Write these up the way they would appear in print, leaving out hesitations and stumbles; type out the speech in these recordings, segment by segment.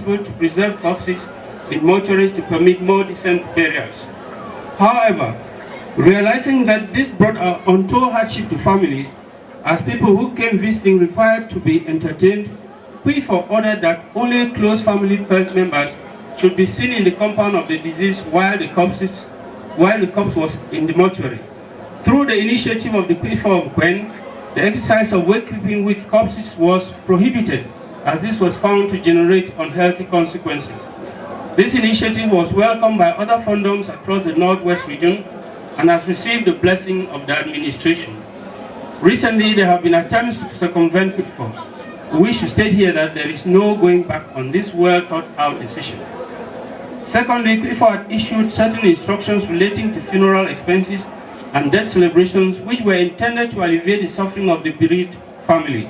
possible to preserve corpses in mortuaries to permit more decent burials. However, realizing that this brought untold hardship to families, as people who came visiting required to be entertained, Nkwen ordered that only close family members should be seen in the compound of the deceased while the corpse was in the mortuary. Through the initiative of the Nkwen of Nkwen, the exercise of wakekeeping with corpses was prohibited, as this was found to generate unhealthy consequences. This initiative was welcomed by other fandoms across the Northwest region and has received the blessing of the administration. Recently, there have been attempts to circumvent Nkwen. We wish to state here that there is no going back on this well-thought-out decision. Secondly, Nkwen had issued certain instructions relating to funeral expenses and death celebrations which were intended to alleviate the suffering of the bereaved family.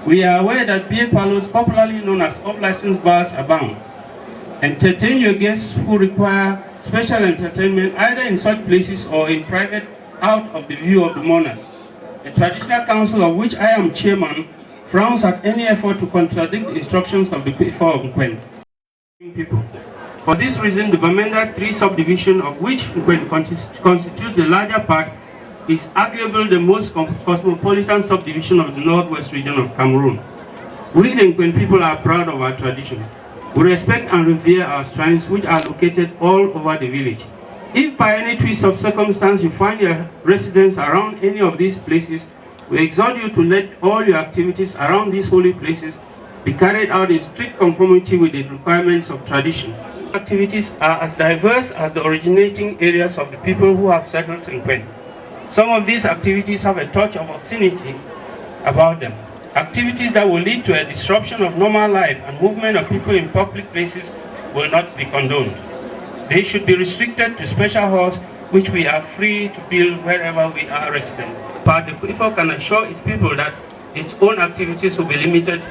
We are aware that beer parlors, popularly known as off-licensed bars, abound. Entertain your guests who require special entertainment either in such places or in private, out of the view of the mourners. The Traditional Council, of which I am chairman, frowns at any effort to contradict the instructions of the Nkwen of Nkwen. For this reason, the Bamenda 3 subdivision, of which Nkwen constitutes the larger part, is arguably the most cosmopolitan subdivision of the Northwest region of Cameroon. We, the Nkwen people, are proud of our tradition. We respect and revere our shrines, which are located all over the village. If by any twist of circumstance you find your residence around any of these places, we exhort you to let all your activities around these holy places be carried out in strict conformity with the requirements of tradition. Activities are as diverse as the originating areas of the people who have settled in Nkwen. Some of these activities have a touch of obscenity about them. Activities that will lead to a disruption of normal life and movement of people in public places will not be condoned. They should be restricted to special halls which we are free to build wherever we are resident. But the Nkwen can assure its people that its own activities will be limited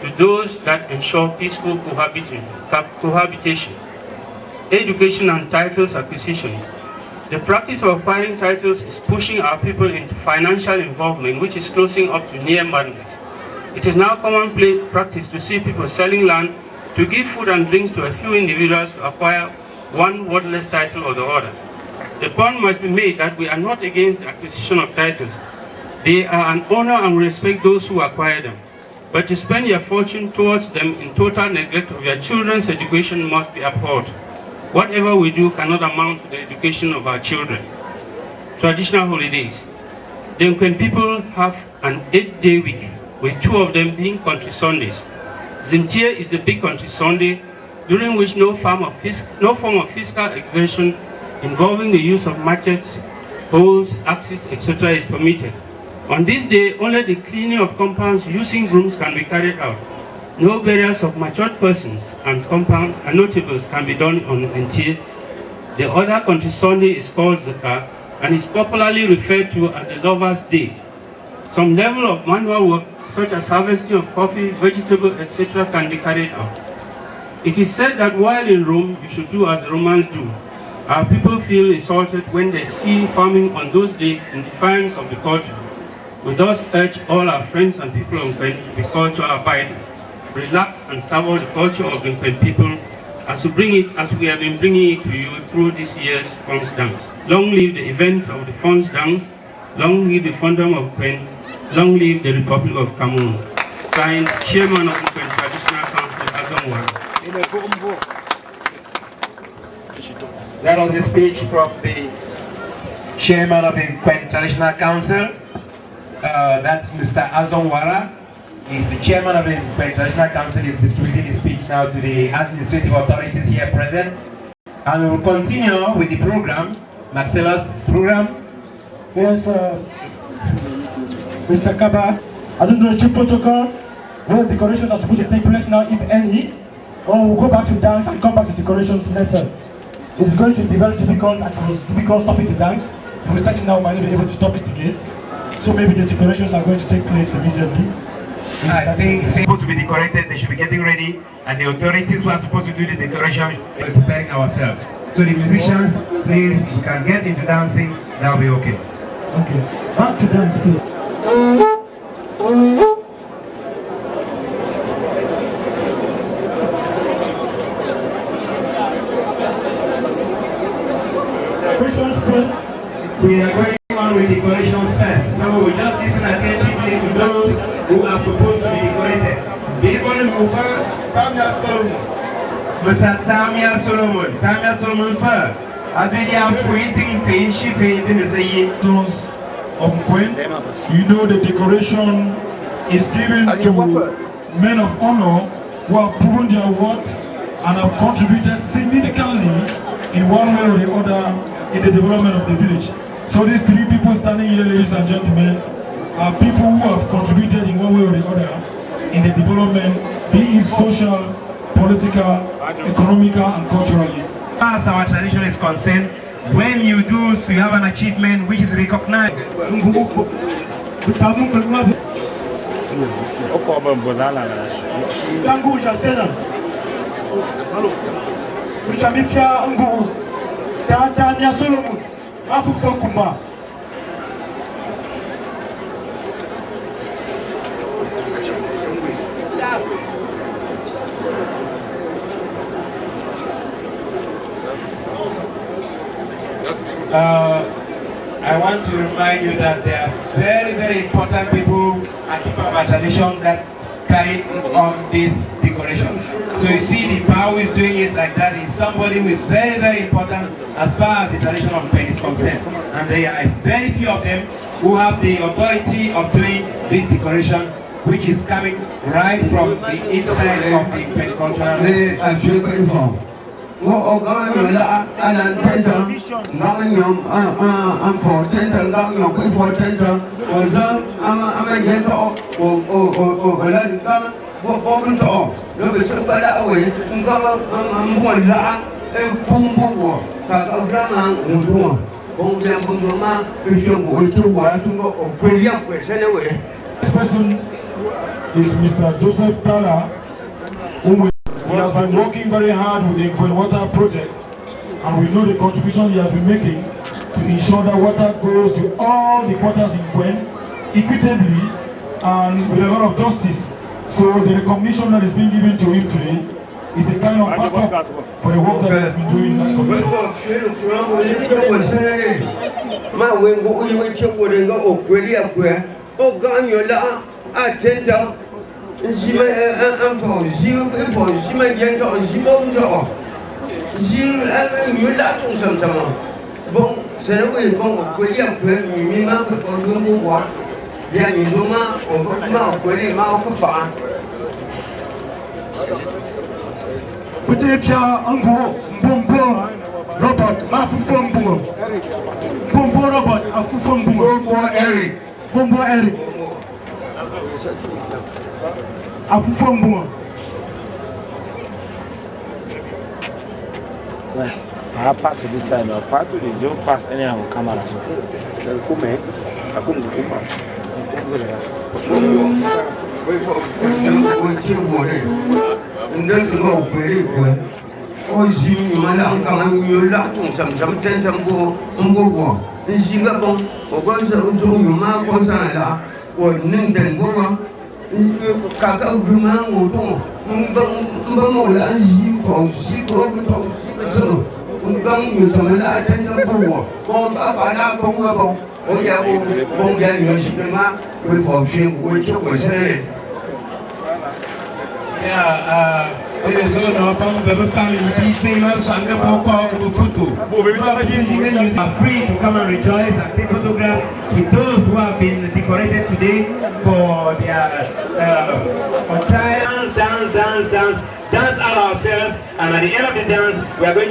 to those that ensure peaceful cohabitation. Education and titles acquisition. The practice of acquiring titles is pushing our people into financial involvement, which is closing up to near madness. It is now common practice to see people selling land to give food and drinks to a few individuals to acquire one worthless title or the other. The point must be made that we are not against the acquisition of titles. They are an honor and we respect those who acquire them. But to spend your fortune towards them in total neglect of your children's education must be abhorred. Whatever we do cannot amount to the education of our children. Traditional holidays. The Nkwen people have an 8-day week, with 2 of them being country Sundays. Zintier is the big country Sunday, during which no form of physical exertion involving the use of machetes, hoes, axes, etc. is permitted. On this day, only the cleaning of compounds using brooms can be carried out. No burials of matured persons and compound and notables can be done on Zintier. The other country Sunday is called Zaka and is popularly referred to as the Lover's Day. Some level of manual work, such as harvesting of coffee, vegetables, etc. can be carried out. It is said that while in Rome, you should do as the Romans do. Our people feel insulted when they see farming on those days in defiance of the culture. We thus urge all our friends and people of Nkwen to be culture abiding. Relax and savor the culture of the Nkwen people as we have been bringing it to you through this year's Funds Dance. Long live the event of the Funds Dance, long live the Fondom of Nkwen, long live the Republic of Cameroon. Signed, Chairman of the Nkwen Traditional Council, Abenenfor. That was a speech from the Chairman of the Nkwen Traditional Council. That's Mr. Azonwara. He's the Chairman of the Nkwen Traditional Council. He's distributing his speech now to the administrative authorities here present. And we will continue with the program, Marcella's program. Yes, Mr. Kaba, as in the chief protocol, where decorations are supposed to take place now, if any, or we'll go back to dance and come back to decorations later. It's going to be very difficult, and it was difficult stopping the dance. If we start it now, we might not be able to stop it again. So maybe the decorations are going to take place immediately. I think supposed to be decorated, they should be getting ready, and the authorities who are supposed to do the decoration, we're preparing ourselves. So the musicians, please, if you can get into dancing, that'll be okay. Okay, back to dance, please. We are going on with decorations first. So just listen attentively to those who are supposed to be decorated. Mr. Tamia Solomon. Tamia Solomon first. As we have free she Sons of Nkwen, you know the decoration is given to men of honor who have proven their worth and have contributed significantly in one way or the other in the development of the village. So these three people standing here, ladies and gentlemen, are people who have contributed in one way or the other in the development, be it social, political, economical, and culturally. As our tradition is concerned, when you do, so you have an achievement which is recognized. I want to remind you that there are very, very important people and keep of our tradition that carry on this decoration. So you see the power is doing it like that. It's somebody who is very, very important as far as the tradition of Nkwen is concerned. And there are very few of them who have the authority of doing this decoration, which is coming right from the inside of the Nkwen cultural. Wo ogala nyola alan tenda nganyom for tenda nganyom ko for tenda oza ama yento o alan ka wo to lo be bala awe ngama la e kumbu ka ka grama nguduma bongya bongoma ishongo itu wa sungo o kwelia kwesene we. This person is Mr. Joseph Tala, whom he has been working very hard with the Nkwen water project, and we know the contribution he has been making to ensure that water goes to all the quarters in Nkwen equitably and with a lot of justice. So the recognition that is being given to him today is a kind of backup for the work that he has been doing in that commission. Zima info, zima yendo, zima undo, zima yula sama. Bon, c'est là où il bon, on minimum que on doit voir. Il y a une zoma, on peut pas, Peut-être un gros, bon, Robert, ma fou bon. Bon, Robert, a fou bon. Eric. Bon, Eric. A fou bon. Ouais. I pass to this side now. Part to the joke pass anyhow camera. Then come here. I come to come. This is not very good. Oh, she Malang, you laugh some tentambo, umbo, and she got on, or goes to Yuma Kosala, or Nintenboa, Kaka Gruma, or Mbamola, she go to she Bang you some tentambo, or Fafana Pongo, or Yabo, Ponga, Yoshima, with for shame, which was ready. It is all now from the family with famous and the photo. You are free to come and rejoice and take photographs with those who have been decorated today for their dance out ourselves, and at the end of the dance we are going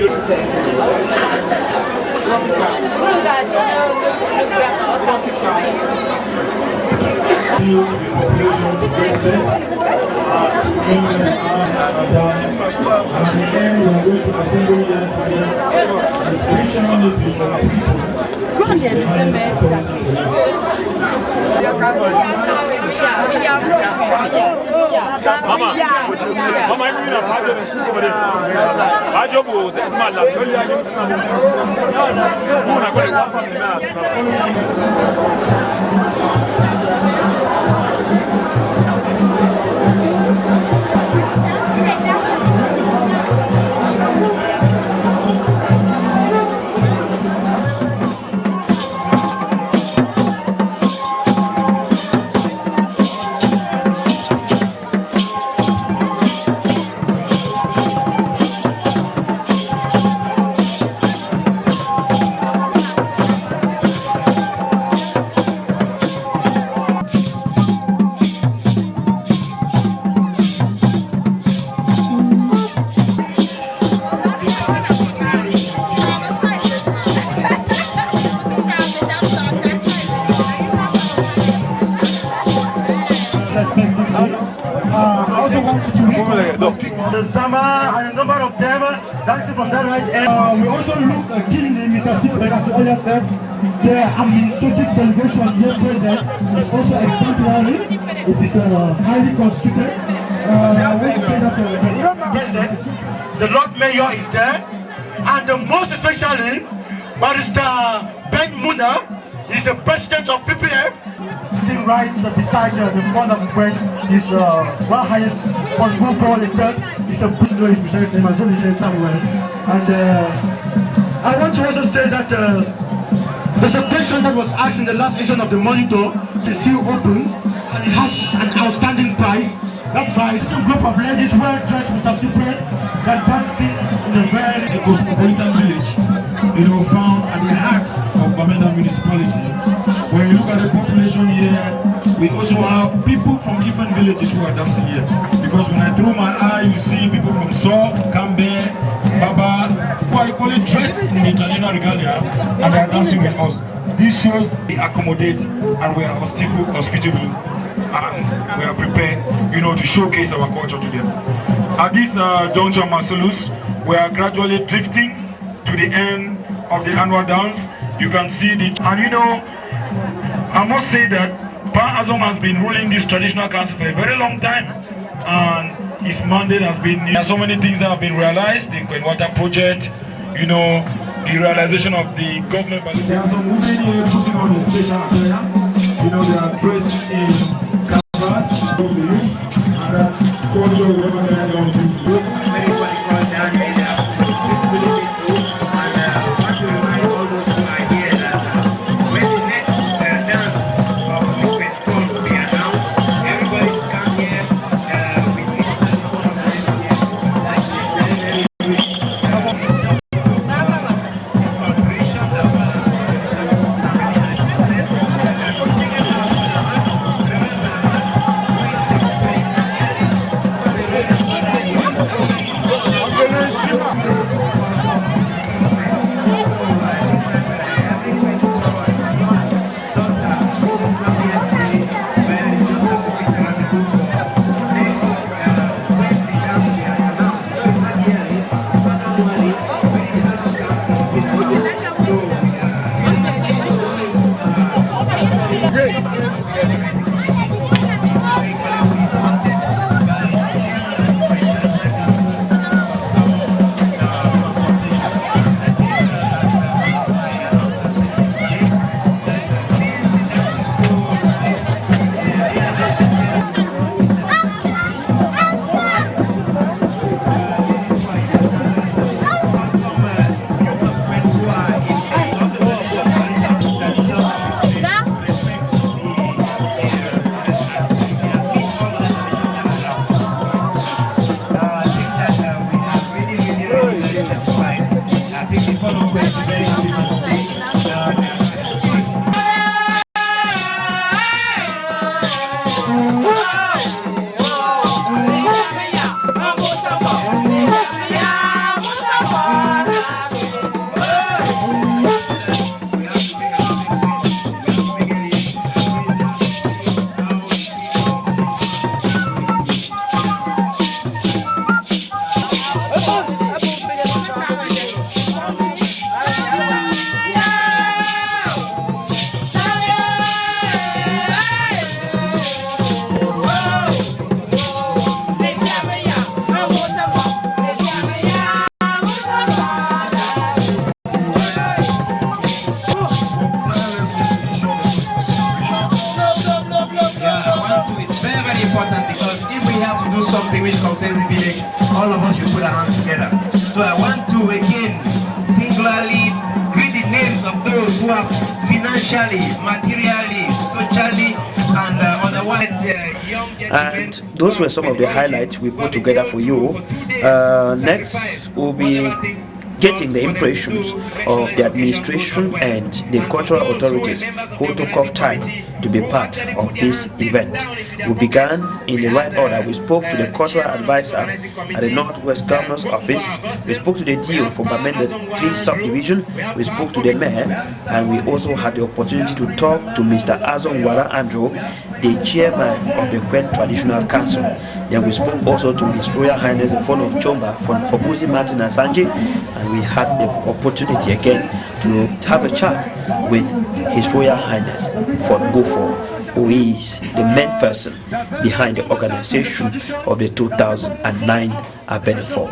Combien de semestres? The Zama and a number of them dancing from that right end. We also look keenly, Mr. Super, as earlier said, the administrative delegation here present is also exemplary. It is highly constituted. The Lord Mayor is there, and most especially, Barrister Ben Muna is the president of PPF. Sitting right beside the front of Nkwen is one highest possible for the third. It's a prisoner, his precise name, as well as somewhere. And I want to also say that there's a question that was asked in the last edition of the Monitor. It's still open, and it has an outstanding prize. That prize is a group of ladies well dressed, Mr. Super, that dancing in a very cosmopolitan village, found at the heart of Bamenda municipality. When you look at the population here, we also have people from different villages who are dancing here. Because when I throw my eye, you see people from So, Kambe, Baba, who are equally dressed in the traditional regalia, and they are dancing with us. This shows we accommodate and we are hospitable, and we are prepared, to showcase our culture to them. At this juncture, Marcellus, we are gradually drifting to the end of the annual dance. You can see the, and I must say that Pa Azong has been ruling this traditional council for a very long time, and his mandate has been, there are so many things that have been realized, the Nkwen Water project, the realization of the government. There are some women here putting on the special prayer. They are dressed in canvas from the roof, and that culture wherever they are going to do. Everybody goes down here. Which contains the village, all of us should put our hands together. So I want to again singularly read the names of those who have financially, materially, socially, and otherwise young gentlemen. And those were some of the highlights we put together for you. Next we'll be getting the impressions of the administration and the cultural authorities who took off time to be part of this event. We began in the right order. We spoke to the cultural advisor at the Northwest Governor's Office. We spoke to the DO for Bamenda 3 Subdivision. We spoke to the mayor, and we also had the opportunity to talk to Mr. Azong Wara Andrew, the chairman of the Nkwen Traditional Council. Then we spoke also to His Royal Highness the Fon of Chomba from Fobuzi Martin Assange, and we had the opportunity again to have a chat with His Royal Highness Fon Gofo, who is the main person behind the organization of the 2009 Abenenfor.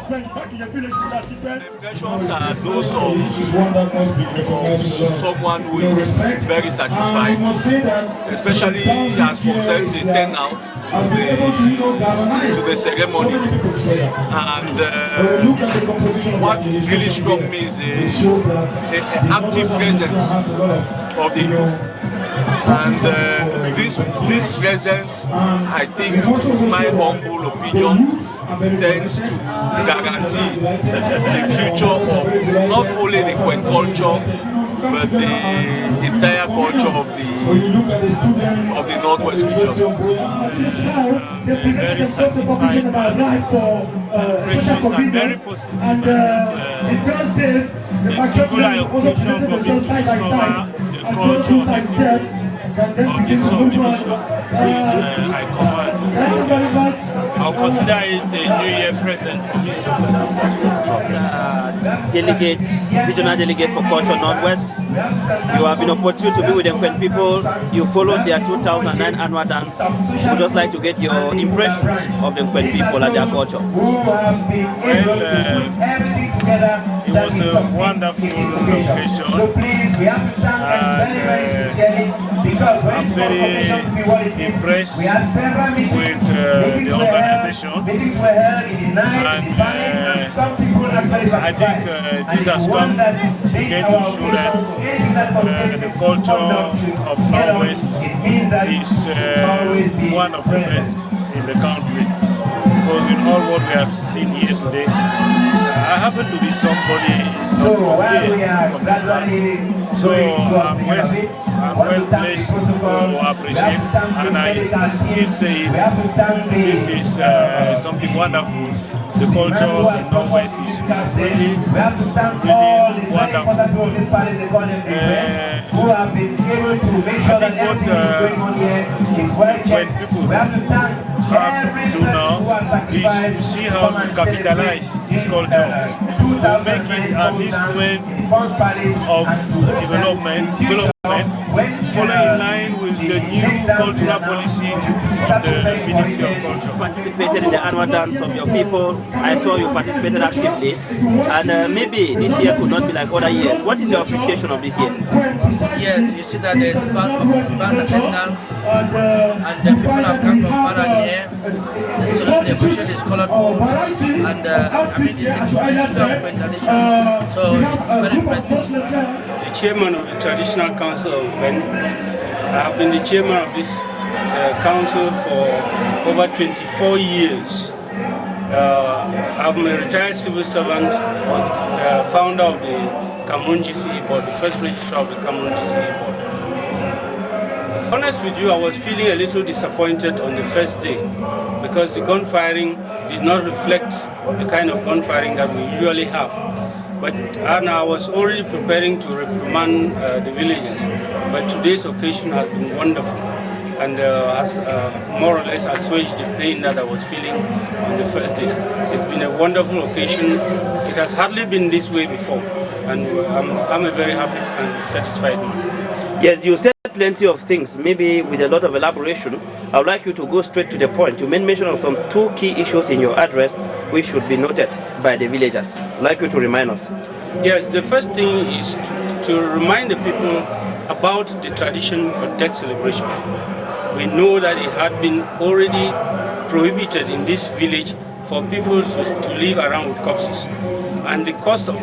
The impressions are those of someone who is very satisfied, especially as concerns the turnout to the ceremony. And what really struck me is the active presence of the youth. And this presence, I think, my humble opinion, tends to guarantee the future of not only the Nkwen culture, but the entire culture of the Northwest region. Very satisfied, impressions are very positive. I think a singular occasion for me to discover the culture of the people of the South Division, which I command. I'll consider it a New Year present for me. Regional delegate for Culture Northwest. You have been opportune to be with the Nkwen people. You followed their 2009 annual dance. We'd just like to get your impressions of the Nkwen people and their culture. Well, it was a wonderful occasion. I'm very impressed with the organization, and I think this has come again to show that the culture of Northwest is one of the best in the country. Because in all what we have seen here today, I happen to be somebody not from here, from this land. So I'm well placed to appreciate, and I still say this is something wonderful. The culture in Northwest is really wonderful. I think what when people have to do now is to see how to capitalize this culture, to make it an instrument of development, following in line with the new cultural policy of the Ministry of Culture. You participated in the annual dance of your people. I saw you participated actively, and maybe this year could not be like other years. What is your appreciation of this year? Yes, you see that there is mass attendance, and the people have come from far and near. The celebration is colorful, and I mean it's a Nkwen tradition, so it's very impressive. The chairman of the Traditional Council of Nkwen. I have been the chairman of this council for over 24 years. I'm a retired civil servant, was founder of the Kamunji CE board, the first registrar of the Kamunji CE board. Honest with you, I was feeling a little disappointed on the first day because the gun firing did not reflect the kind of gun firing that we usually have. But I was already preparing to reprimand the villagers. But today's occasion has been wonderful and has more or less assuaged the pain that I was feeling on the first day. It's been a wonderful occasion. It has hardly been this way before, and I'm a very happy and satisfied man. Yes, you said plenty of things, maybe with a lot of elaboration. I would like you to go straight to the point. You made mention of some two key issues in your address which should be noted by the villagers. I'd like you to remind us. Yes, the first thing is to remind the people about the tradition for death celebration. We know that it had been already prohibited in this village for people to live around with corpses. And the cost of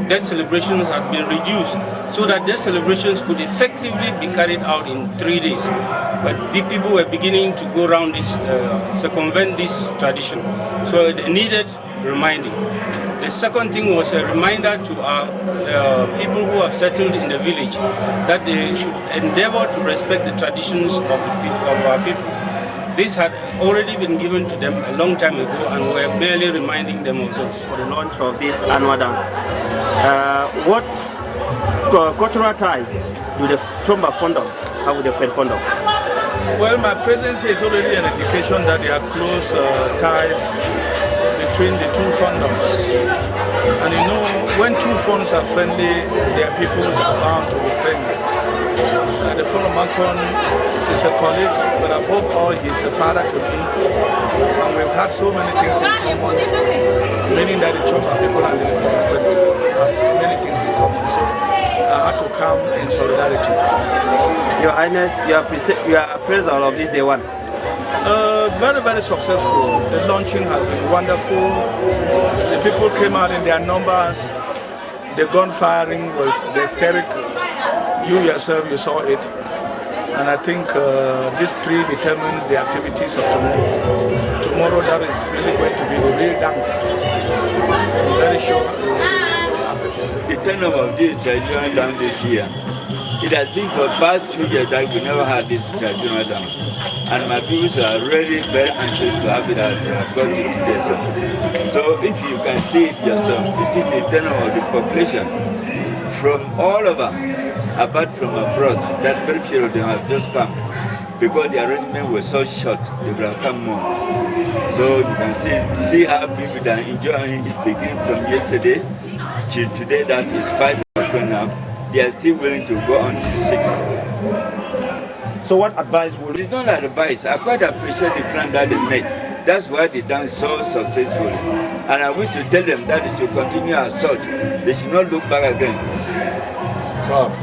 death celebrations had been reduced so that death celebrations could effectively be carried out in 3 days. But the people were beginning to go around this, circumvent this tradition. So they needed reminding. The second thing was a reminder to our people who have settled in the village that they should endeavor to respect the traditions of our people. This had already been given to them a long time ago, and we are barely reminding them of those. For the launch of this annual dance, what cultural ties do the Chomba Fondo have with the Nkwen Fondo? Well, my presence here is already an indication that there are close ties between the two fandoms. And you know, when two funds are friendly, their peoples are bound to be friendly. And the fund of Nkwen is a colleague, but above all, he's a father to me. And we've had so many things in common, meaning that the Chopper people and the Nkwen have many things in common. So I had to come in solidarity. Your Highness, you are appraisal of this day one. Very, very successful. The launching has been wonderful. The people came out in their numbers. The gun firing was hysteric. You yourself, you saw it. And I think this predetermines the activities of tomorrow. Tomorrow, that is really going to be the real dance. I'm very sure the turnover of this traditional dance this year. It has been for the past 2 years that we never had this traditional dance. And my people are really very anxious to have it as got it today. So if you can see it yourself, you see the turnover of the population from all over, apart from abroad, that very few of them have just come. Because the arrangement was so short, they will have come more. So you can see how people are enjoying it beginning from yesterday till today, that is 5 o'clock now. They are still willing to go on till 6. So what advice would... It's not advice. I quite appreciate the plan that they made. That's why they dance so successfully. And I wish to tell them that they should continue as such. They should not look back again. Tough.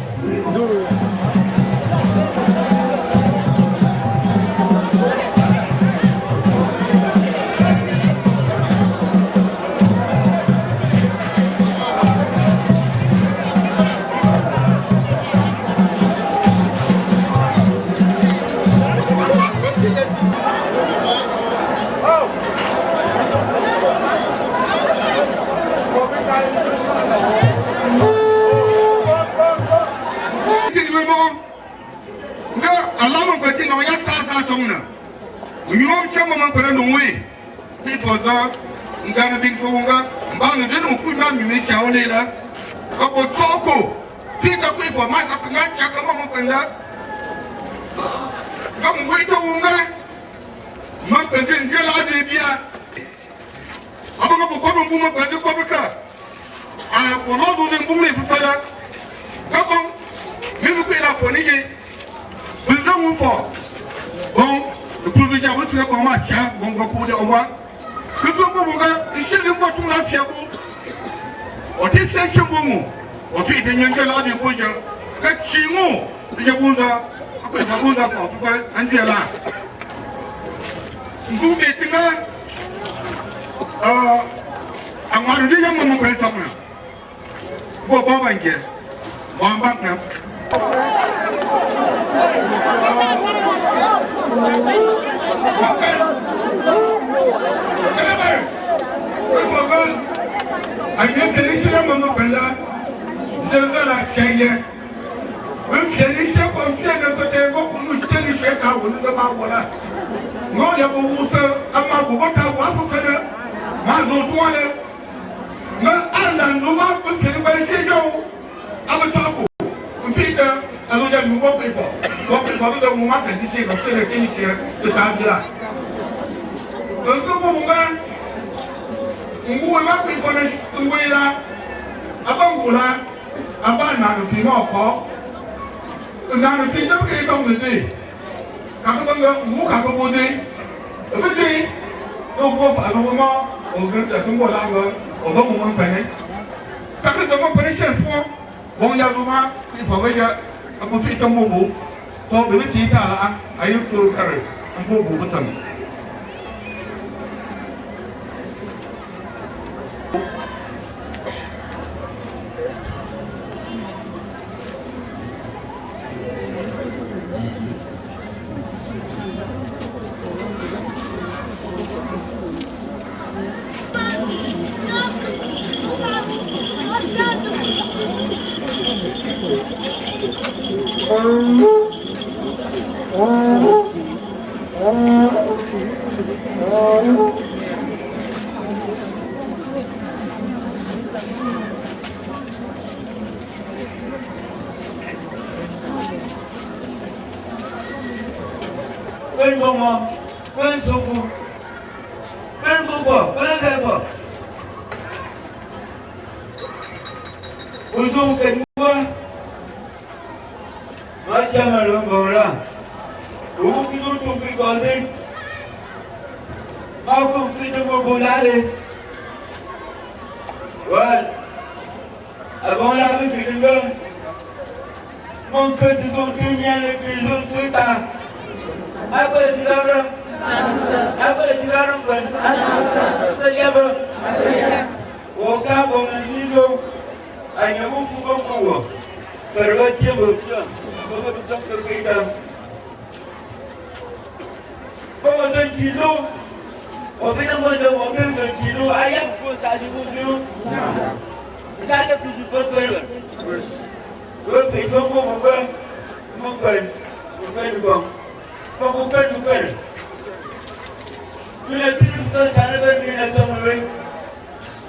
Nkwen Bomo, Nkwen Sofu, Nkwen Bobo, Nkwen Lebo. Uzum Kenua, Machamalum Bora, Ukidu to be causing Malcolm Freedom of Bonale. Well, avant la vie, c'est une mon petit contenu, les prisons plus tard. Après, c'est là. Après, c'est là. C'est là. Au cas où on a dit, il y a beaucoup de gens qui faire le tir au pied. Comment vous en faites? Comment ça, kilo? On fait un peu de kilo. Aïe, ça, c'est vous. Ça, c'est plus important. Le président, mon père, vous faites du bon. Vous faites du bon. Vous n'êtes plus tout ça, ça ne va pas être mauvais.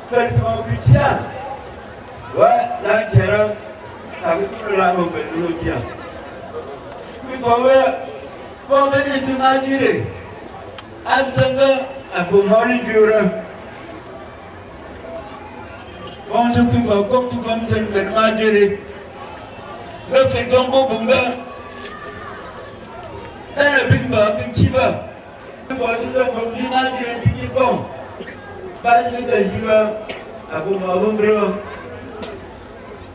Faites mon pitié. Ouais, là, tiens, avec tout le monde, nous le tient. Il faut voir, pour venir tout m'attirer. Absolument, il faut mourir durant. Bon, je peux voir comme tout comme ça, nous allons m'attirer. Le fait qu'on peut vous faire. Dans le but, qui va. Je pense que c'est comme du mal, il est bon. Pas de décision, à vous m'avoir.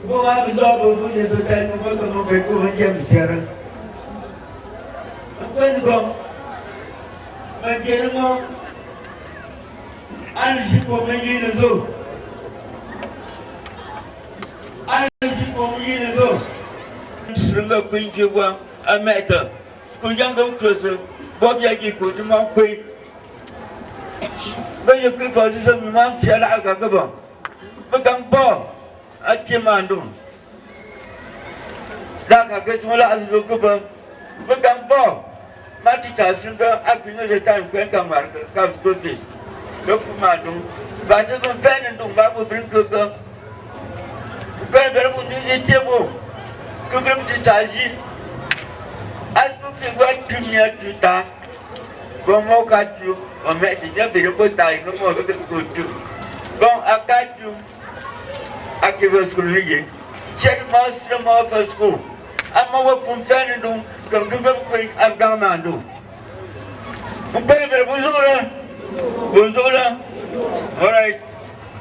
Bon, à vous avoir, vous êtes au calme, comme on fait pour un diable serré. Un bon. Maintenant, allez-y pour payer les eaux. Allez-y pour payer les eaux. Sur le coin de bois, à mettre. Ce qu'on vient de creuser, Bob Yaki, pour du manquer. Mais il faut que ça me manque, c'est là, à Gabon. Mais quand pas, à Tiemandon. Là, à Gabon, à Zogabon. Mais quand pas, ma teacher, c'est un peu de temps, quand marque, comme school fees. Le Fumandon. But you can find it on Babu Brinker. Very, very good, you table. Cook up the charge. As we went to me to that, go more cut you, or make the never put die no more because good too. Go, I got you. I give us school again. Check master more for school. I'm over from Fernandum, come give up quick, I've gone and do. Buzula. All right.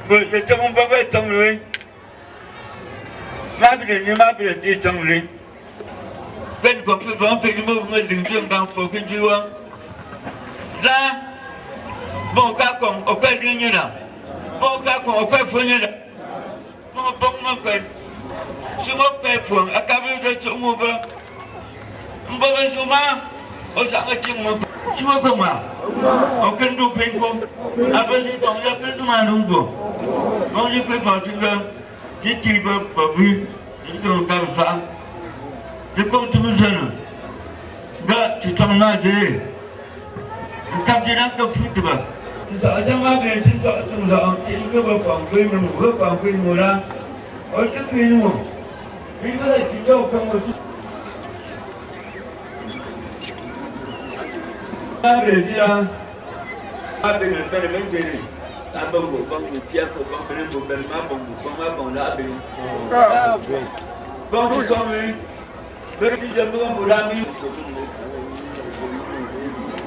But the Tamon Baba Tomlin. Maybe the Tomlin. Then go to one thing movement in Jim down for Kinjua. La Bokakon, or Pedrinina. Bokakon, or Pedrinina. No Bokman. She won't pay for a cabinet to move her. Mbobazuma, or Sakatim. She won't come out. Or can do painful. I was it on your pen to my uncle. Only pay for sugar. Did keep up, but we didn't come far. The come to Muzana. Got to come now, dear. Captain Uncle Football. So I don't have anything to the from women who work on Queen Mura or something more. We will let you go come with you. I've been a better mentioning. I'm going with Jeff for bumping into Ben Mabon, from up on that being. Don't you tell me? But it is a little Murami.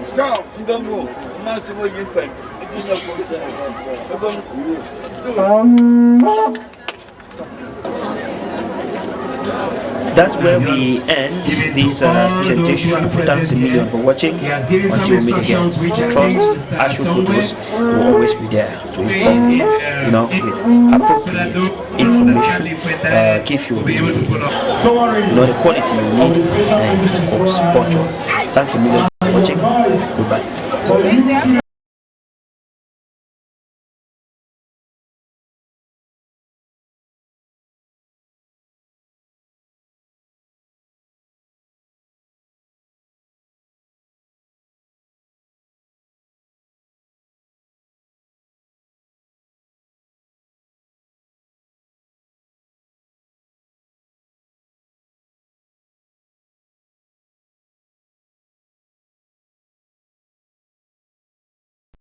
So, you don't go. That's the way you think. It is not concerned. That's where we end this presentation. Thanks a million for watching. Until we meet again, trust Ashu Photos will always be there to inform you, with appropriate information, give you the quality you need, and of course, sponsor. Thanks a million for watching. Goodbye.